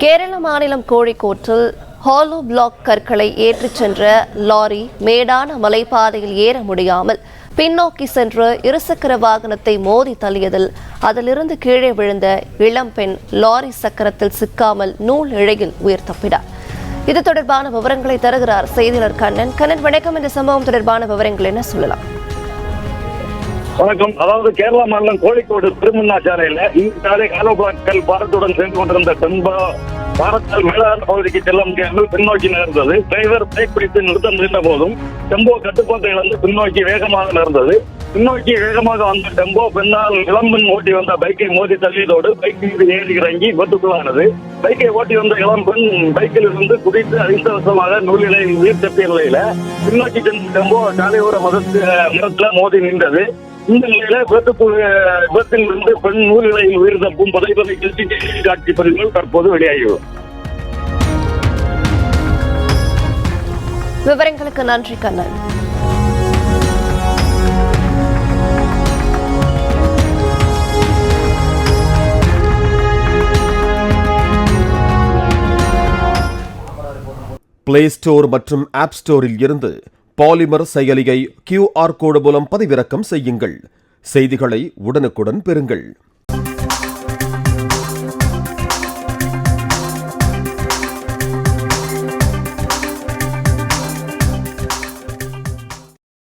கேரள மாநிலம் கோழிக்கோட்டில் hollow block கற்களை ஏற்றிச் சென்ற லாரி மேடான மலைப்பாதையில் ஏற முடியாமல் பின்னோக்கி சென்று இருசக்கர வாகனத்தை மோதி தள்ளியதில் அதிலிருந்து கீழே விழுந்த இளம்பெண் லாரி சக்கரத்தில் சிக்காமல் நூல் இழையில் உயிர் தப்பினார். இது தொடர்பான விவரங்களை தருகிறார் செய்தியாளர் கண்ணன். வணக்கம். இந்த சம்பவம் தொடர்பான விவரங்கள் என்ன சொல்லலாம்? வணக்கம். அதாவது கேரள மாநிலம் கோழிக்கோடு திருமண்ணா சாலையில இந்த சாலை ஹாலோ பிளாக்கள் பாரத்துடன் சென்று கொண்டிருந்த பாரத்தால் மேலான பகுதிக்கு செல்ல முடியாமல் பின்னோக்கி நகர்ந்தது. டிரைவர் பிரேக் பிடித்து நிறுத்த முயன்ற போதும் டெம்போ கட்டுப்பாட்டை இழந்து பின்னோக்கி வேகமாக நகர்ந்தது. பின்னோக்கி வேகமாக வந்த டெம்போ பின்னால் இளம்பெண் ஓட்டி வந்த பைக்கை மோதி தள்ளியதோடு பைக் மீது ஏறி இறங்கி விபத்துக்குள்ளானது. பைக்கை ஓட்டி வந்த இளம்பெண் பைக்கில் இருந்து குதித்து அதிர்ஷ்டவசமாக நூலிலை உயிர் தப்பிய நிலையில பின்னோக்கி சென்ற டெம்போ சாலையோர மரத்துல மோதி நின்றது. இந்த நிலையில விபத்தில் இருந்து பெண் நூலிலையில் உயிர் தப்பும் புதைப்பதை காட்சி பதிவுகள் தற்போது வெளியாகியுள்ளது. விவரங்களுக்கு நன்றி கண்ணன். பிளே ஸ்டோர் மற்றும் ஆப் ஸ்டோரில் இருந்து பாலிமர் செயலியை QR கோடு மூலம் பதிவிறக்கம் செய்யுங்கள். செய்திகளை உடனுக்குடன் பெறுங்கள்.